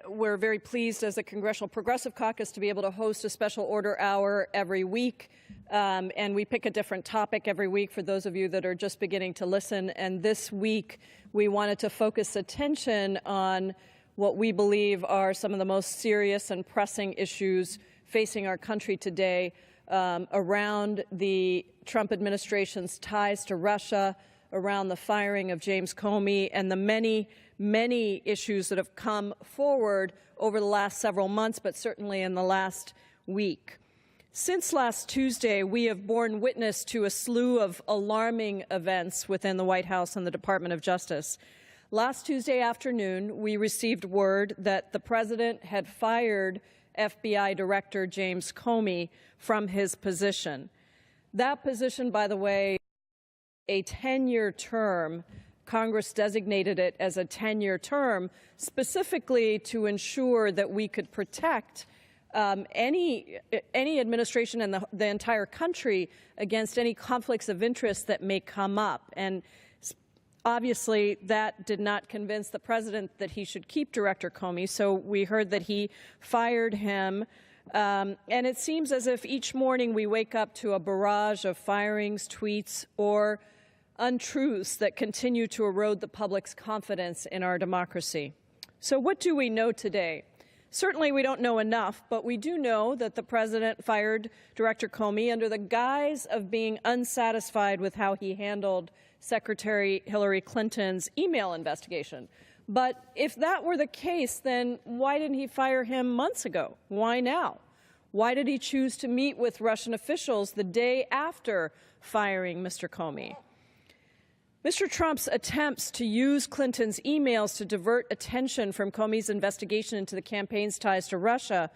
We're very pleased as a Congressional Progressive Caucus to be able to host a special order hour every week. And we pick a different topic every week for those of you that are just beginning to listen. And this week, we wanted to focus attention on what we believe are some of the most serious and pressing issues facing our country today around the Trump administration's ties to Russia, around the firing of James Comey, and the many issues that have come forward over the last several months, but certainly in the last week. Since last Tuesday, we have borne witness to a slew of alarming events within the White House and the Department of Justice. Last Tuesday afternoon, we received word that the President had fired FBI Director James Comey from his position. That position, by the way, a 10-year term. Congress designated it as a 10-year term specifically to ensure that we could protect any administration in the entire country against any conflicts of interest that may come up. And obviously, that did not convince the President that he should keep Director Comey, so we heard that he fired him. And it seems as if each morning we wake up to a barrage of firings, tweets, or untruths that continue to erode the public's confidence in our democracy. So what do we know today? Certainly we don't know enough, but we do know that the President fired Director Comey under the guise of being unsatisfied with how he handled Secretary Hillary Clinton's email investigation. But if that were the case, then why didn't he fire him months ago? Why now? Why did he choose to meet with Russian officials the day after firing Mr. Comey? Mr. Trump's attempts to use Clinton's emails to divert attention from Comey's investigation into the campaign's ties to Russia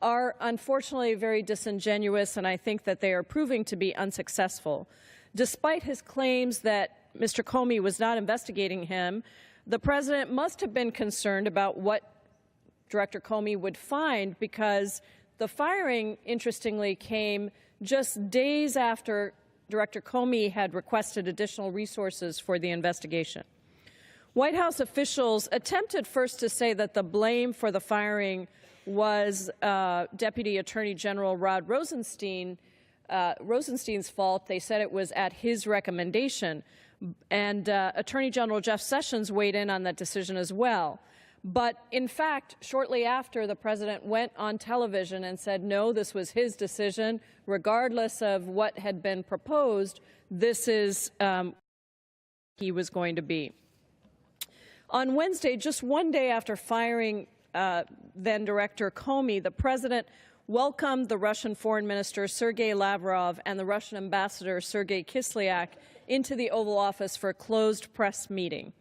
are unfortunately very disingenuous, and I think that they are proving to be unsuccessful. Despite his claims that Mr. Comey was not investigating him, the President must have been concerned about what Director Comey would find, because the firing, interestingly, came just days after Director Comey had requested additional resources for the investigation. White House officials attempted first to say that the blame for the firing was Deputy Attorney General Rod Rosenstein's fault. They said it was at his recommendation. And Attorney General Jeff Sessions weighed in on that decision as well. But in fact, shortly after, the President went on television and said, no, this was his decision, regardless of what had been proposed, this is he was going to be. On Wednesday, just one day after firing then Director Comey, the President welcomed the Russian Foreign Minister Sergei Lavrov and the Russian Ambassador Sergei Kislyak into the Oval Office for a closed press meeting.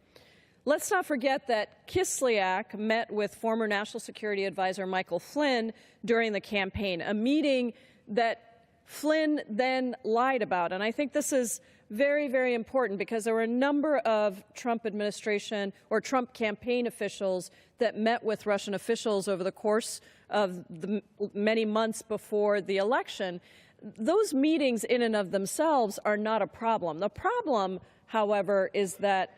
Let's not forget that Kislyak met with former National Security Advisor Michael Flynn during the campaign, a meeting that Flynn then lied about. And I think this is very, very important, because there were a number of Trump administration or Trump campaign officials that met with Russian officials over the course of the many months before the election. Those meetings in and of themselves are not a problem. The problem, however, is that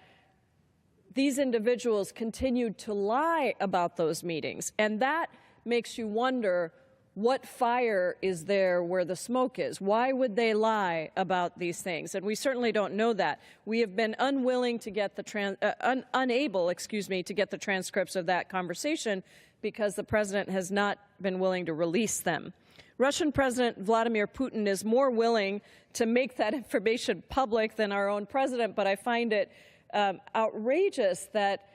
these individuals continued to lie about those meetings, and that makes you wonder, what fire is there where the smoke is? Why would they lie about these things? And we certainly don't know that. We have been unwilling to get the unable, to get the transcripts of that conversation, because the President has not been willing to release them. Russian President Vladimir Putin is more willing to make that information public than our own president, but I find it outrageous that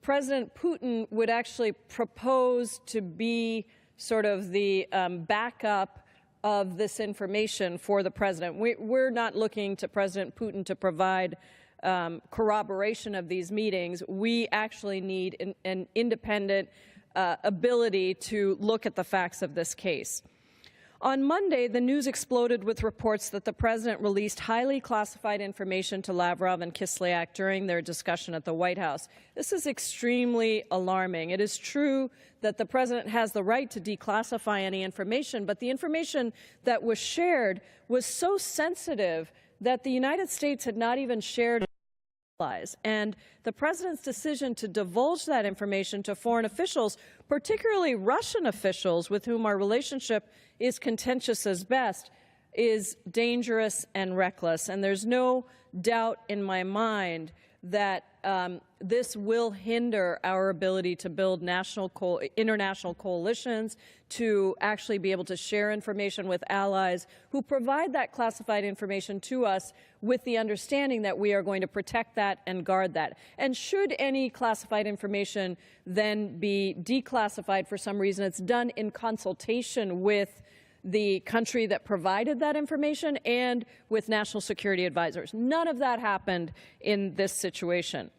President Putin would actually propose to be sort of the backup of this information for the President. We're not looking to President Putin to provide corroboration of these meetings. We actually need an independent ability to look at the facts of this case. On Monday, the news exploded with reports that the President released highly classified information to Lavrov and Kislyak during their discussion at the White House. This is extremely alarming. It is true that the President has the right to declassify any information, but the information that was shared was so sensitive that the United States had not even shared allies. And the president's decision to divulge that information to foreign officials, particularly Russian officials with whom our relationship is contentious as best, is dangerous and reckless. And there's no doubt in my mind that this will hinder our ability to build international coalitions, to actually be able to share information with allies who provide that classified information to us with the understanding that we are going to protect that and guard that. And should any classified information then be declassified for some reason, it's done in consultation with the country that provided that information and with national security advisors. None of that happened in this situation.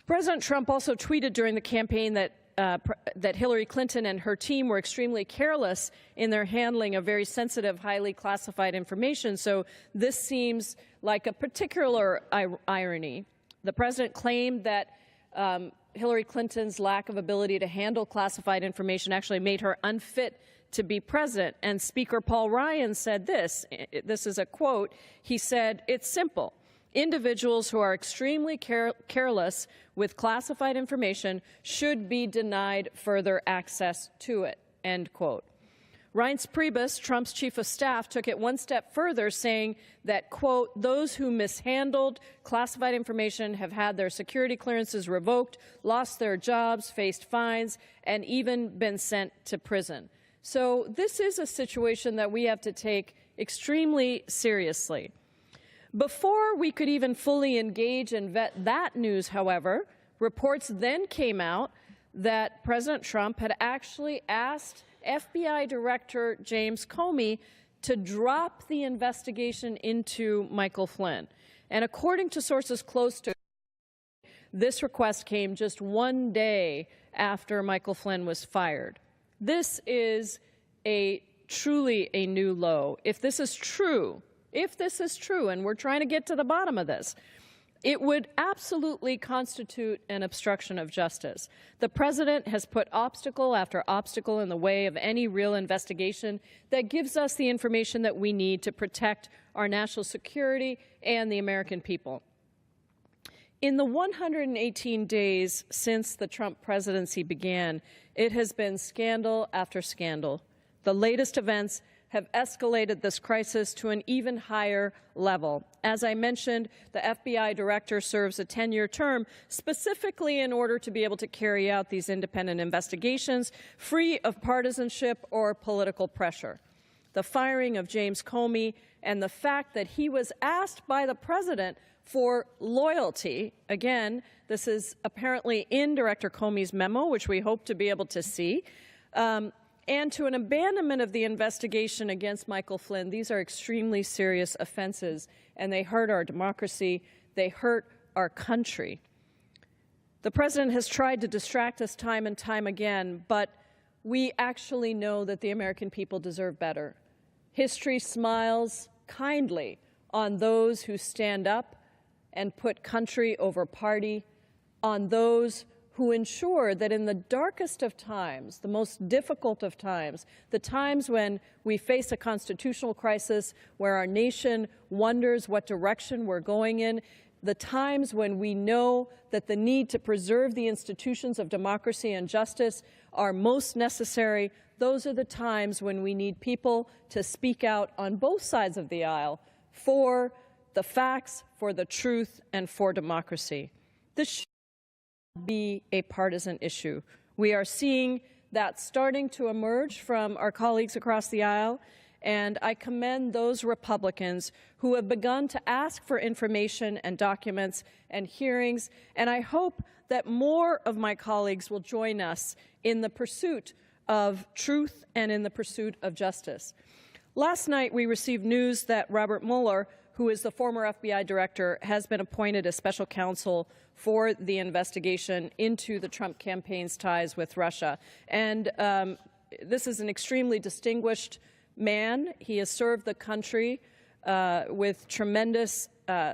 President Trump also tweeted during the campaign that Hillary Clinton and her team were extremely careless in their handling of very sensitive, highly classified information. So this seems like a particular irony. The president claimed that Hillary Clinton's lack of ability to handle classified information actually made her unfit to be president. And Speaker Paul Ryan said this is a quote, he said, "It's simple. Individuals who are extremely careless with classified information should be denied further access to it," end quote. Reince Priebus, Trump's chief of staff, took it one step further, saying that, quote, "Those who mishandled classified information have had their security clearances revoked, lost their jobs, faced fines, and even been sent to prison." So this is a situation that we have to take extremely seriously. Before we could even fully engage and vet that news, however, reports then came out that President Trump had actually asked FBI Director James Comey to drop the investigation into Michael Flynn. And according to sources close to this request came just one day after Michael Flynn was fired. This is truly a new low. If this is true, and we're trying to get to the bottom of this, it would absolutely constitute an obstruction of justice. The president has put obstacle after obstacle in the way of any real investigation that gives us the information that we need to protect our national security and the American people. In the 118 days since the Trump presidency began, it has been scandal after scandal. The latest events have escalated this crisis to an even higher level. As I mentioned, the FBI director serves a 10-year term specifically in order to be able to carry out these independent investigations, free of partisanship or political pressure. The firing of James Comey and the fact that he was asked by the president for loyalty, again, this is apparently in Director Comey's memo, which we hope to be able to see, and to an abandonment of the investigation against Michael Flynn. These are extremely serious offenses, and they hurt our democracy. They hurt our country. The president has tried to distract us time and time again, but we actually know that the American people deserve better. History smiles kindly on those who stand up and put country over party, on those who ensure that in the darkest of times, the most difficult of times, the times when we face a constitutional crisis, where our nation wonders what direction we're going in, the times when we know that the need to preserve the institutions of democracy and justice are most necessary, those are the times when we need people to speak out on both sides of the aisle for the facts, for the truth, and for democracy. This should not be a partisan issue. We are seeing that starting to emerge from our colleagues across the aisle, and I commend those Republicans who have begun to ask for information and documents and hearings, and I hope that more of my colleagues will join us in the pursuit of truth and in the pursuit of justice. Last night, we received news that Robert Mueller, who is the former FBI director, has been appointed as special counsel for the investigation into the Trump campaign's ties with Russia. And this is an extremely distinguished man. He has served the country with tremendous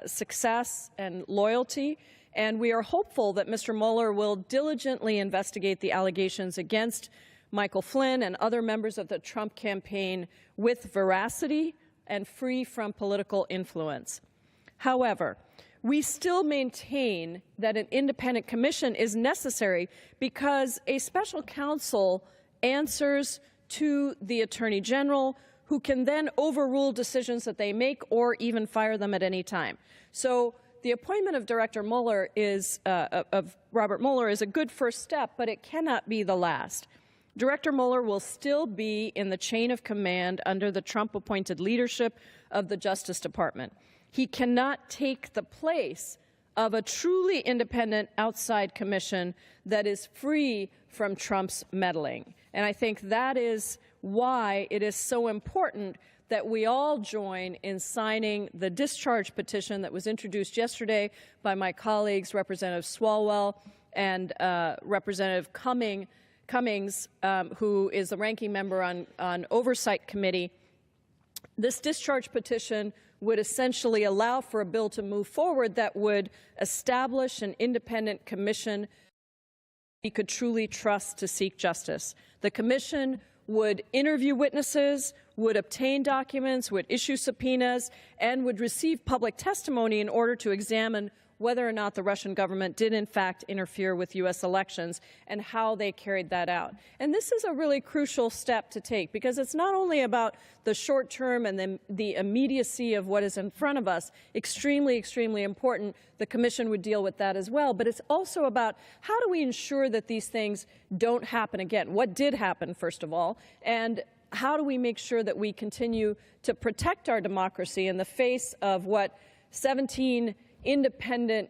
success and loyalty. And we are hopeful that Mr. Mueller will diligently investigate the allegations against Michael Flynn and other members of the Trump campaign with veracity and free from political influence. However, we still maintain that an independent commission is necessary because a special counsel answers to the Attorney General, who can then overrule decisions that they make or even fire them at any time. So the appointment of Director Mueller of Robert Mueller is a good first step, but it cannot be the last. Director Mueller will still be in the chain of command under the Trump-appointed leadership of the Justice Department. He cannot take the place of a truly independent outside commission that is free from Trump's meddling. And I think that is why it is so important that we all join in signing the discharge petition that was introduced yesterday by my colleagues, Representative Swalwell and Representative Cummings, who is the ranking member on Oversight Committee. This discharge petition would essentially allow for a bill to move forward that would establish an independent commission we could truly trust to seek justice. The commission would interview witnesses, would obtain documents, would issue subpoenas, and would receive public testimony in order to examine whether or not the Russian government did in fact interfere with U.S. elections and how they carried that out. And this is a really crucial step to take because it's not only about the short term and the immediacy of what is in front of us, extremely, extremely important. The commission would deal with that as well. But it's also about how do we ensure that these things don't happen again? What did happen, first of all? And how do we make sure that we continue to protect our democracy in the face of what 17 independent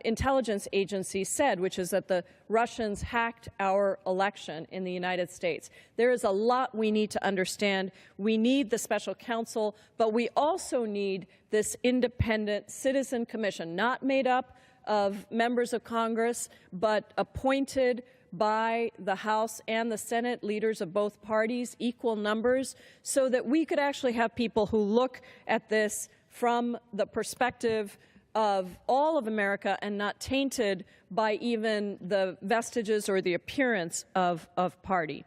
intelligence agencies said, which is that the Russians hacked our election in the United States. There is a lot we need to understand. We need the special counsel, but we also need this independent citizen commission, not made up of members of Congress, but appointed by the House and the Senate, leaders of both parties, equal numbers, so that we could actually have people who look at this from the perspective of all of America and not tainted by even the vestiges or the appearance of party.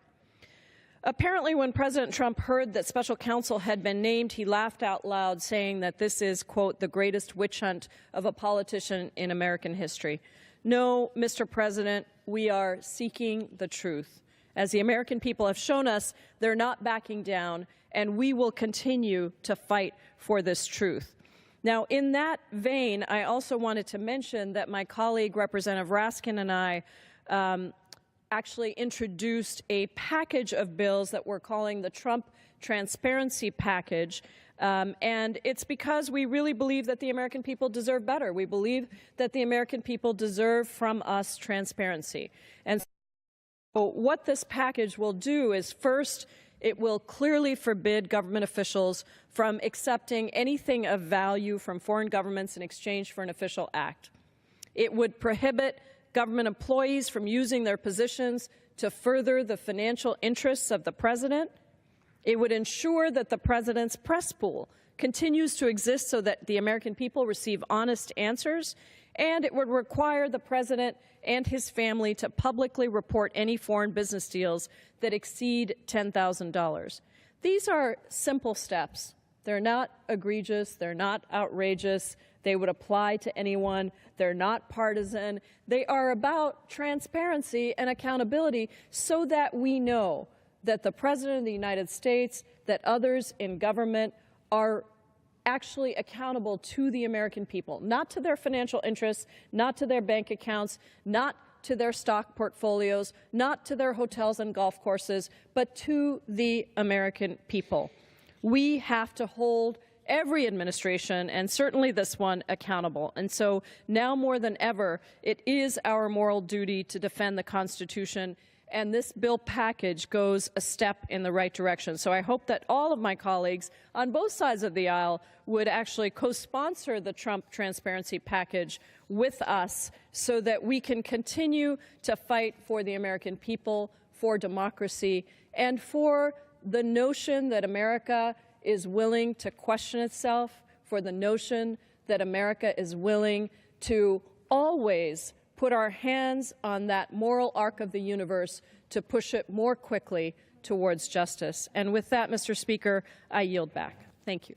Apparently, when President Trump heard that special counsel had been named, he laughed out loud, saying that this is, quote, the greatest witch hunt of a politician in American history. No, Mr. President, we are seeking the truth. As the American people have shown us, they're not backing down, and we will continue to fight for this truth. Now, in that vein, I also wanted to mention that my colleague, Representative Raskin, and I actually introduced a package of bills that we're calling the Trump Transparency Package. And it's because we really believe that the American people deserve better. We believe that the American people deserve from us transparency. And so what this package will do is, first, it will clearly forbid government officials from accepting anything of value from foreign governments in exchange for an official act. It would prohibit government employees from using their positions to further the financial interests of the president. It would ensure that the president's press pool continues to exist so that the American people receive honest answers. And it would require the president and his family to publicly report any foreign business deals that exceed $10,000. These are simple steps. They're not egregious. They're not outrageous. They would apply to anyone. They're not partisan. They are about transparency and accountability so that we know that the President of the United States, that others in government are actually accountable to the American people, not to their financial interests, not to their bank accounts, not to their stock portfolios, not to their hotels and golf courses, but to the American people. We have to hold every administration, and certainly this one, accountable. And so now more than ever, it is our moral duty to defend the Constitution, and this bill package goes a step in the right direction. So I hope that all of my colleagues on both sides of the aisle would actually co-sponsor the Trump Transparency Package with us so that we can continue to fight for the American people, for democracy, and for the notion that America is willing to question itself, for the notion that America is willing to always put our hands on that moral arc of the universe to push it more quickly towards justice. And with that, Mr. Speaker, I yield back. Thank you.